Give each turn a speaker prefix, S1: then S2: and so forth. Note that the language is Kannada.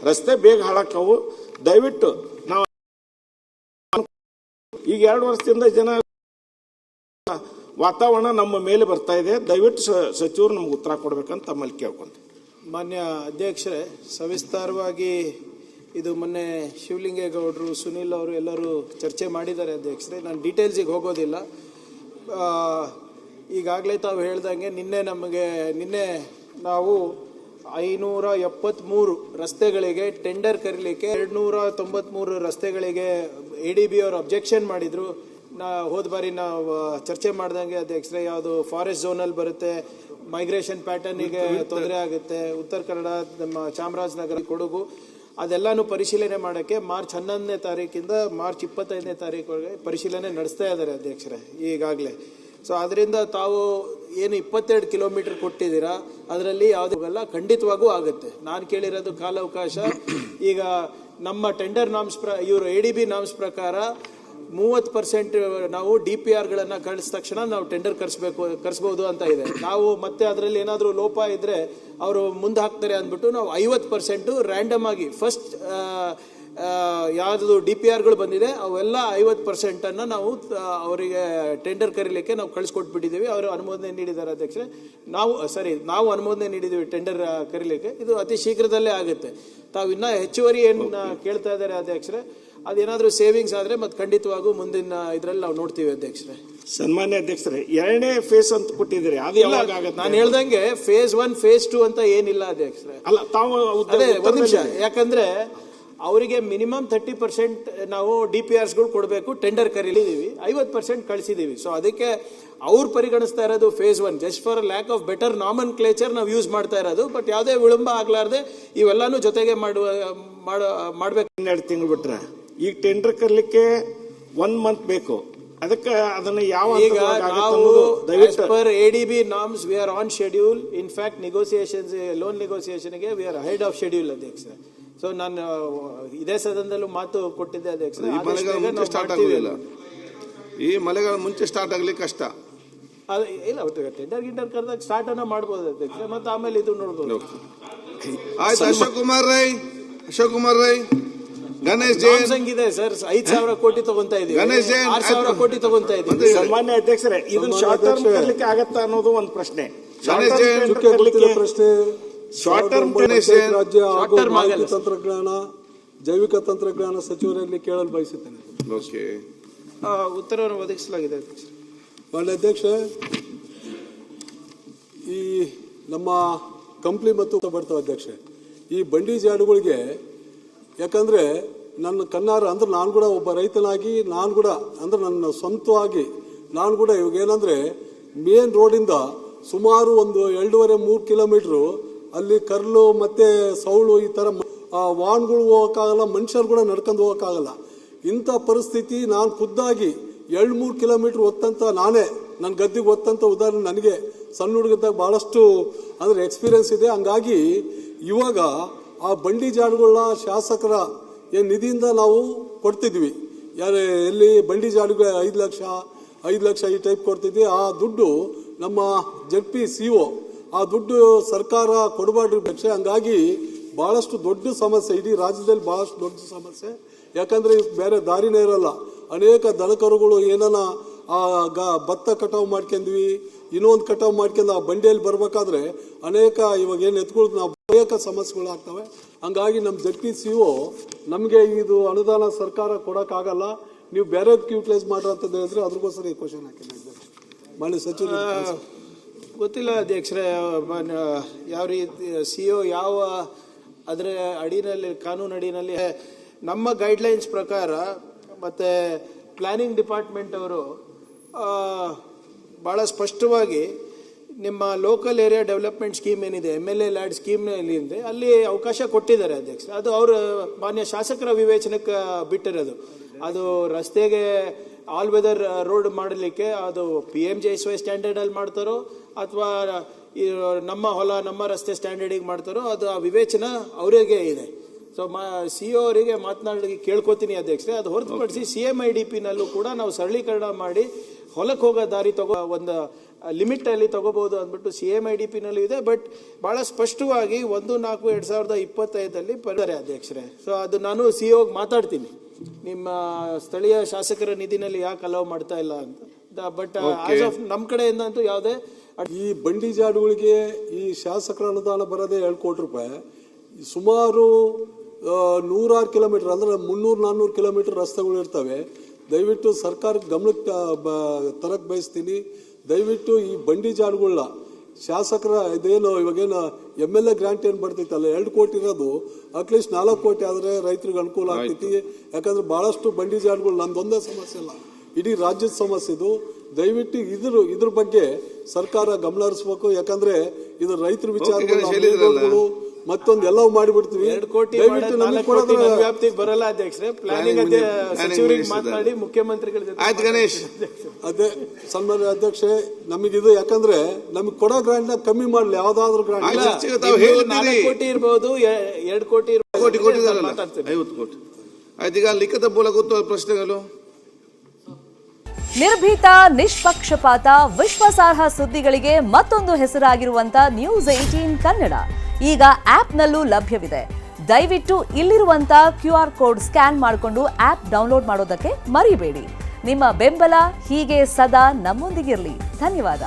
S1: ರಸ್ತೆ ಬೇಗ ಹಾಳಾಕವು. ದಯವಿಟ್ಟು ನಾವು ಈಗ 2 ವರ್ಷದಿಂದ ಜನ ವಾತಾವರಣ ನಮ್ಮ ಮೇಲೆ ಬರ್ತಾ ಇದೆ. ದಯವಿಟ್ಟು ಸಚಿವರು ನಮ್ಗೆ ಉತ್ತರ ಕೊಡ್ಬೇಕಂತ ತಮ್ಮಲ್ಲಿ ಕೇಳ್ಕೊಂತ.
S2: ಮಾನ್ಯ ಅಧ್ಯಕ್ಷರೇ, ಸವಿಸ್ತಾರವಾಗಿ ಇದು ಮೊನ್ನೆ ಶಿವಲಿಂಗೇಗೌಡರು, ಸುನೀಲ್ ಅವರು ಎಲ್ಲರೂ ಚರ್ಚೆ ಮಾಡಿದ್ದಾರೆ ಅಧ್ಯಕ್ಷರೇ. ನಾನು ಡೀಟೇಲ್ಸಿಗೆ ಹೋಗೋದಿಲ್ಲ. ಈಗಾಗಲೇ ತಾವು ಹೇಳ್ದಂಗೆ ನಿನ್ನೆ ನಾವು 573 ರಸ್ತೆಗಳಿಗೆ ಟೆಂಡರ್ ಕರೀಲಿಕ್ಕೆ 293 ರಸ್ತೆಗಳಿಗೆ ADB ಅವರು ಅಬ್ಜೆಕ್ಷನ್ ಮಾಡಿದ್ರು. ಹೋದ ಬಾರಿ ನಾವು ಚರ್ಚೆ ಮಾಡ್ದಂಗೆ ಅಧ್ಯಕ್ಷರೇ, ಯಾವುದು ಫಾರೆಸ್ಟ್ ಝೋನಲ್ಲಿ ಬರುತ್ತೆ, ಮೈಗ್ರೇಷನ್ ಪ್ಯಾಟರ್ನಿಗೆ ತೊಂದರೆ ಆಗುತ್ತೆ, ಉತ್ತರ ಕನ್ನಡ, ನಮ್ಮ ಚಾಮರಾಜನಗರ, ಕೊಡಗು, ಅದೆಲ್ಲಾನು ಪರಿಶೀಲನೆ ಮಾಡೋಕ್ಕೆ ಮಾರ್ಚ್ 11ನೇ ತಾರೀಕಿಂದ ಮಾರ್ಚ್ 25ನೇ ತಾರೀಕುವರೆಗೆ ಪರಿಶೀಲನೆ ನಡೆಸ್ತಾ ಇದ್ದಾರೆ ಅಧ್ಯಕ್ಷರೇ ಈಗಾಗಲೇ. ಸೊ ಅದರಿಂದ ತಾವು ಏನು 22 ಕಿಲೋಮೀಟರ್ ಕೊಟ್ಟಿದ್ದೀರಾ, ಅದರಲ್ಲಿ ಯಾವುದೆಲ್ಲ ಖಂಡಿತವಾಗೂ ಆಗುತ್ತೆ. ನಾನು ಕೇಳಿರೋದು ಕಾಲಾವಕಾಶ. ಈಗ ನಮ್ಮ ಟೆಂಡರ್ ನಾಮ್ಸ್ ಇವರು ADB ನಾಮ್ಸ್ ಪ್ರಕಾರ 30% ನಾವು DPRಗಳನ್ನು ಕಳಿಸಿದ ತಕ್ಷಣ ನಾವು ಟೆಂಡರ್ ಕರೆಸ್ಬೋದು ಅಂತ ಇದೆ. ನಾವು ಮತ್ತೆ ಅದರಲ್ಲಿ ಏನಾದರೂ ಲೋಪ ಇದ್ರೆ ಅವರು ಮುಂದೆ ಹಾಕ್ತಾರೆ ಅಂದ್ಬಿಟ್ಟು ನಾವು 50% ರ್ಯಾಂಡಮ್ ಆಗಿ ಫಸ್ಟ್ ಯಾವುದು DPRಗಳು ಬಂದಿದೆ ಅವೆಲ್ಲ 50% ನಾವು ಅವರಿಗೆ ಟೆಂಡರ್ ಕರೀಲಿಕ್ಕೆ ನಾವು ಕಳಿಸ್ಕೊಟ್ಬಿಟ್ಟಿದ್ದೀವಿ. ಅವರು ಅನುಮೋದನೆ ನೀಡಿದ್ದಾರೆ ಅಧ್ಯಕ್ಷರೇ. ನಾವು ಅನುಮೋದನೆ ನೀಡಿದ್ದೀವಿ ಟೆಂಡರ್ ಕರೀಲಿಕ್ಕೆ. ಇದು ಅತಿ ಶೀಘ್ರದಲ್ಲೇ ಆಗುತ್ತೆ. ತಾವು ಇನ್ನೂ ಹೆಚ್ಚುವರಿ ಏನು ಕೇಳ್ತಾ ಇದ್ದಾರೆ ಅಧ್ಯಕ್ಷರೇ, ಅದೇನಾದ್ರೂ ಸೇವಿಂಗ್ಸ್ ಆದ್ರೆ ಮತ್ತೆ ಖಂಡಿತವಾಗೂ ಮುಂದಿನ ಇದರಲ್ಲಿ ನಾವು ನೋಡ್ತೀವಿ ಅಧ್ಯಕ್ಷರೇ.
S1: ಸನ್ಮಾನ್ಯ ಅಧ್ಯಕ್ಷರೇ, 2ನೇ ಫೇಸ್ ಅಂತ ಕೊಟ್ಟಿದ್ದೀರಿ, ಅದು ಯಾವಾಗ ಆಗುತ್ತೆ?
S2: ನಾನು ಹೇಳ್ದಂಗೆ ಫೇಸ್ 1 ಫೇಸ್ 2 ಅಂತ ಏನಿಲ್ಲ ಅಧ್ಯಕ್ಷರೇ.
S1: ಅಲ್ಲ, ತಾವು
S2: ಅದೇ ಒಂದು ನಿಮಿಷ, ಯಾಕಂದ್ರೆ ಅವರಿಗೆ ಮಿನಿಮಮ್ 30% ನಾವು DPRಸ್ಗಳು ಕೊಡಬೇಕು. ಟೆಂಡರ್ ಕರೀಲಿದ್ದೀವಿ, 50% ಕಳಿಸಿದೀವಿ. ಸೊ ಅದಕ್ಕೆ ಅವ್ರು ಪರಿಗಣಿಸ್ತಾ ಇರೋದು phase 1 just for lack of better nomenclature ನಾವು ಯೂಸ್ ಮಾಡ್ತಾ ಇರೋದು. ಬಟ್ ಯಾವುದೇ ವಿಳಂಬ ಆಗ್ಲಾರ್ದೆ ಇವೆಲ್ಲಾನು ಜೊತೆಗೆ ಮಾಡ್ಬೇಕು.
S1: 2 ತಿಂಗಳು ಬಿಟ್ರೆ ಈಗ ಟೆಂಡರ್ ಕರ್ಲಿಕ್ಕೆ 1 ಮಂತ್ ಬೇಕು. ಅದಕ್ಕೆ ಅದನ್ನ ಯಾವ
S2: ಈಗ ನಾವು as per ADB norms we are on schedule. In fact negotiations, loan negotiationಗೆ we are ahead of schedule ಅಧ್ಯಕ್ಷ. ಸೊ ನಾನು ಇದೇ ಸದನದಲ್ಲೂ ಮಾತು ಕೊಟ್ಟಿದ್ದೆ ಅಧ್ಯಕ್ಷ.
S3: ಈ ಮಳೆಗಾಲ ಮುಂಚೆ ಸ್ಟಾರ್ಟ್ ಆಗ್ಲಿಕ್ಕೆ ಕಷ್ಟ
S2: ಇಲ್ಲ, ಟೆಂಡರ್ ಕರೆದಾಗ ಸ್ಟಾರ್ಟ್ ಅನ್ನ ಮಾಡ್ಬೋದು ಅಧ್ಯಕ್ಷ. ಮತ್ತೆ ಆಮೇಲೆ ಇದು ನೋಡ್ಬೋದು.
S3: ಆಯ್ತು. ಅಶೋಕ್ ಕುಮಾರ್ ರೈ ಗಣೇಶ್ ಜೈನ್
S2: ಸಂಗಿದೆ ಸರ್. 5,000 ಕೋಟಿ ತಗೊಂತಾ ಇದೀವಿ, ಗಣೇಶ್ ಜೈನ್ 6,000 ಕೋಟಿ ತಗೊಂತಾ ಇದೀವಿ.
S1: ಸನ್ಮಾನ್ಯ ಅಧ್ಯಕ್ಷರೇ, ಇದನ್ನ ಶಾರ್ಟ್ ಟರ್ಮ್ ಕರ್ಲಿಕ್ಕೆ ಆಗತ್ತಾ ಅನ್ನೋದು ಒಂದು ಪ್ರಶ್ನೆ.
S3: ಗಣೇಶ್ ಜೈನ್
S4: ಪ್ರಶ್ನೆ ಶಾರ್ಟ್ ಟರ್ಮ್ ರಾಜ್ಯ ಹಾಗೂ ಮಾಹಿತಿ ತಂತ್ರಜ್ಞಾನ, ಜೈವಿಕ ತಂತ್ರಜ್ಞಾನ ಸಚಿವರಲ್ಲಿ ಕೇಳಲು ಬಯಸುತ್ತೇನೆ.
S2: ಉತ್ತರವನ್ನು ಒದಗಿಸಲಾಗಿದೆ
S4: ಮಾನ್ಯ ಅಧ್ಯಕ್ಷ. ಈ ನಮ್ಮ ಕಂಪ್ನಿ ಮತ್ತು ಬರ್ತಾವ ಅಧ್ಯಕ್ಷ, ಈ ಬಂಡಿ ಜಾಡುಗಳಿಗೆ ಯಾಕಂದ್ರೆ ನನ್ನ ಕಣ್ಣಾರ ಅಂದ್ರೆ ನಾನು ಕೂಡ ಒಬ್ಬ ರೈತನಾಗಿ ನಾನು ಕೂಡ ಅಂದ್ರೆ ನನ್ನ ಸ್ವಂತವಾಗಿ ನಾನು ಕೂಡ ಇವಾಗ ಏನಂದ್ರೆ ಮೇನ್ ರೋಡಿಂದ ಸುಮಾರು ಒಂದು 2.5-3 ಕಿಲೋಮೀಟರ್ ಅಲ್ಲಿ ಕರ್ಲು ಮತ್ತೆ ಸೌಳು ಈ ತರ ವಾಹನಗಳು ಹೋಗಕ್ಕಾಗಲ್ಲ, ಮನುಷ್ಯರು ಕೂಡ ನಡ್ಕೊಂಡು ಹೋಗಕ್ಕಾಗಲ್ಲ. ಇಂಥ ಪರಿಸ್ಥಿತಿ ನಾನು ಖುದ್ದಾಗಿ 2-3 ಕಿಲೋಮೀಟರ್ ಹೊತ್ತಂತ ನಾನೇ ನನ್ನ ಗದ್ದೆಗೆ ಹೊತ್ತಂತ ಉದಾಹರಣೆ ನನಗೆ ಸಣ್ಣ ಹುಡುಗದಾಗ ಬಹಳಷ್ಟು ಅಂದ್ರೆ ಎಕ್ಸ್ಪೀರಿಯನ್ಸ್ ಇದೆ. ಹಂಗಾಗಿ ಇವಾಗ ಆ ಬಂಡಿ ಜಾಡುಗಳನ್ನ ಶಾಸಕರ ನಿಧಿಯಿಂದ ನಾವು ಕೊಡ್ತಿದ್ವಿ. ಎಲ್ಲಿ ಬಂಡಿ ಜಾಡುಗೆ 5 ಲಕ್ಷ ಈ ಟೈಪ್ ಕೊಡ್ತಿದ್ವಿ. ಆ ದುಡ್ಡು ನಮ್ಮ ZP CO ಆ ದುಡ್ಡು ಸರ್ಕಾರ ಕೊಡಬಾರ್ದು ಅಧ್ಯಕ್ಷ. ಹಂಗಾಗಿ ಬಹಳಷ್ಟು ದೊಡ್ಡ ಸಮಸ್ಯೆ, ಇಡೀ ರಾಜ್ಯದಲ್ಲಿ ಬಹಳಷ್ಟು ದೊಡ್ಡ ಸಮಸ್ಯೆ. ಯಾಕಂದ್ರೆ ಬೇರೆ ದಾರಿನೇ ಇರಲ್ಲ. ಅನೇಕ ದನಕರುಗಳು ಏನನ ಭತ್ತ ಕಟಾವು ಮಾಡ್ಕೊಂಡ್ವಿ, ಇನ್ನೊಂದು ಕಟಾವು ಮಾಡ್ಕೊಂಡು ಆ ಬಂಡಿಯಲ್ಲಿ ಬರ್ಬೇಕಾದ್ರೆ ಅನೇಕ ಇವಾಗ ಏನು ಎತ್ಕೊಳ್ ನಾವು ಅನೇಕ ಸಮಸ್ಯೆಗಳು ಆಗ್ತವೆ. ಹಂಗಾಗಿ ನಮ್ಮ ZP CO ನಮಗೆ ಇದು ಅನುದಾನ ಸರ್ಕಾರ ಕೊಡೋಕ್ಕಾಗಲ್ಲ, ನೀವು ಬೇರೆದಕ್ಕೆ ಯೂಟಿಲೈಸ್ ಮಾಡ್ರಂತ ಹೇಳಿದ್ರೆ ಅದ್ರಗೋಸ್ಕರ ಈ ಕ್ವಶನ್ ಹಾಕಿಲ್ಲ. ಮಾನ್ಯ ಸಚಿವರು
S2: ಗೊತ್ತಿಲ್ಲ ಅಧ್ಯಕ್ಷರೇ, ಯಾವ ರೀತಿ CO ಯಾವ ಅದರ ಅಡಿನಲ್ಲಿ, ಕಾನೂನು ಅಡಿನಲ್ಲಿ ನಮ್ಮ ಗೈಡ್ಲೈನ್ಸ್ ಪ್ರಕಾರ ಮತ್ತೆ ಪ್ಲಾನಿಂಗ್ ಡಿಪಾರ್ಟ್ಮೆಂಟ್ ಅವರು ಬಹಳ ಸ್ಪಷ್ಟವಾಗಿ ನಿಮ್ಮ ಲೋಕಲ್ ಏರಿಯಾ ಡೆವಲಪ್ಮೆಂಟ್ ಸ್ಕೀಮ್ ಏನಿದೆ, MLA ಲ್ಯಾಂಡ್ ಸ್ಕೀಮ್ ಏನಿದೆ ಅಲ್ಲಿ ಅವಕಾಶ ಕೊಟ್ಟಿದ್ದಾರೆ ಅಧ್ಯಕ್ಷ. ಅದು ಅವರು ಮಾನ್ಯ ಶಾಸಕರ ವಿವೇಚನಕ್ಕೆ ಬಿಟ್ಟಿರೋದು. ಅದು ರಸ್ತೆಗೆ ಆಲ್ ವೆದರ್ ರೋಡ್ ಮಾಡಲಿಕ್ಕೆ ಅದು PMGSY ಸ್ಟ್ಯಾಂಡರ್ಡ್ ಅಲ್ಲಿ ಮಾಡ್ತಾರೋ ಅಥವಾ ನಮ್ಮ ಹೊಲ ನಮ್ಮ ರಸ್ತೆ ಸ್ಟ್ಯಾಂಡರ್ಡಿಗೆ ಮಾಡ್ತಾರೋ ಅದು ಆ ವಿವೇಚನ ಅವರಿಗೆ ಇದೆ. ಸೊ CEO ಅವರಿಗೆ ಮಾತನಾಡಲಿಕ್ಕೆ ಕೇಳ್ಕೊತೀನಿ ಅಧ್ಯಕ್ಷರೇ. ಅದು ಹೊರತುಪಡಿಸಿ CMIDP ನಲ್ಲೂ ಕೂಡ ನಾವು ಸರಳೀಕರಣ ಮಾಡಿ ಹೊಲಕ್ಕೆ ಹೋಗೋ ದಾರಿ ಒಂದು ಲಿಮಿಟ್ ಅಲ್ಲಿ ತಗೋಬಹುದು ಅಂದ್ಬಿಟ್ಟು CMIDP ನಲ್ಲೂ ಇದೆ. ಬಟ್ ಬಹಳ ಸ್ಪಷ್ಟವಾಗಿ 1/4/2025 ಬರ್ತಾರೆ ಅಧ್ಯಕ್ಷರೇ. ಸೊ ಅದು ನಾನು CEO ಮಾತಾಡ್ತೀನಿ, ನಿಮ್ಮ ಸ್ಥಳೀಯ ಶಾಸಕರ ನಿಧಿನಲ್ಲಿ ಯಾಕೆ ಅಲೋ ಮಾಡ್ತಾ ಇಲ್ಲ ಅಂತ. ಬಟ್ ಆಸ್ ಆಫ್ ನಮ್ಮ ಕಡೆಯಿಂದ ಅಂತೂ ಯಾವುದೇ
S4: ಈ ಬಂಡಿ ಜಾಡುಗಳಿಗೆ ಈ ಶಾಸಕರ ಅನುದಾನ ಬರೋದೇ 7 ಕೋಟಿ ರೂಪಾಯಿ. ಸುಮಾರು 100 ಕಿಲೋಮೀಟರ್ ಅಂದ್ರೆ 300-400 ಕಿಲೋಮೀಟರ್ ರಸ್ತೆಗಳು ಇರ್ತವೆ. ದಯವಿಟ್ಟು ಸರ್ಕಾರದ ಗಮನಕ್ಕೆ ತರಕ್ ಬಯಸ್ತೀನಿ. ದಯವಿಟ್ಟು ಈ ಬಂಡಿ ಜಾಡುಗಳನ್ನ ಶಾಸಕರ ಇದೇನು ಇವಾಗೇನು MLA ಗ್ರಾಂಟ್ ಏನು ಬರ್ತೈತಲ್ಲ 2 ಕೋಟಿ ಇರೋದು ಅಟ್ಲೀಸ್ಟ್ 4 ಕೋಟಿ ಆದರೆ ರೈತರಿಗೆ ಅನುಕೂಲ ಆಗ್ತೈತಿ. ಯಾಕಂದ್ರೆ ಬಹಳಷ್ಟು ಬಂಡಿ ಜಾಡುಗಳು ನಮ್ದೊಂದೇ ಸಮಸ್ಯೆ ಅಲ್ಲ, ಇಡೀ ರಾಜ್ಯದ ಸಮಸ್ಯೆ ಇದು. ದಯವಿಟ್ಟು ಇದ್ರ ಬಗ್ಗೆ ಸರ್ಕಾರ ಗಮನ ಹರಿಸಬೇಕು. ಯಾಕಂದ್ರೆ ಇದು ರೈತರ ವಿಚಾರಗಳು ಮತ್ತೊಂದು ಎಲ್ಲವೂ ಮಾಡಿಬಿಡ್ತೀವಿ.
S2: 2 ಕೋಟಿ ವ್ಯಾಪ್ತಿಗೆ ಬರಲ್ಲ ಅಧ್ಯಕ್ಷರೇ. ಪ್ಲಾನಿಂಗ್ ಸಚಿವರಿಗೆ ಮಾತನಾಡಿ ಮುಖ್ಯಮಂತ್ರಿಗಳ
S3: ಆಯ್ತು ಗಣೇಶ್.
S4: ಅದೇ ಸನ್ಮಾನ್ಯ ಅಧ್ಯಕ್ಷೆ, ನಮಗಿದು ಯಾಕಂದ್ರೆ ನಮಗೆ ಕೊಡೋ ಗ್ರಾಂಟ್ ನ ಕಮ್ಮಿ ಮಾಡಲಿ. ಯಾವ್ದಾದ್ರು ಗ್ರಾಂಟ್
S2: 4 ಕೋಟಿ ಇರ್ಬೋದು, 2 ಕೋಟಿ ಇರ್ಬೋದು,
S3: 50 ಕೋಟಿ. ಆಯ್ತು, ಈಗ ಲಿಖಿತ ಮೂಲಕ ಪ್ರಶ್ನೆಗಳು.
S5: ನಿರ್ಭೀತ, ನಿಷ್ಪಕ್ಷಪಾತ, ವಿಶ್ವಾಸಾರ್ಹ ಸುದ್ದಿಗಳಿಗೆ ಮತ್ತೊಂದು ಹೆಸರಾಗಿರುವಂತ News18 ಕನ್ನಡ ಈಗ ಆಪ್ನಲ್ಲೂ ಲಭ್ಯವಿದೆ. ದಯವಿಟ್ಟು ಇಲ್ಲಿರುವಂತ QR ಕೋಡ್ ಸ್ಕ್ಯಾನ್ ಮಾಡಿಕೊಂಡು ಆಪ್ ಡೌನ್ಲೋಡ್ ಮಾಡೋದಕ್ಕೆ ಮರಿಬೇಡಿ. ನಿಮ್ಮ ಬೆಂಬಲ ಹೀಗೆ ಸದಾ ನಮ್ಮೊಂದಿಗಿರಲಿ. ಧನ್ಯವಾದ.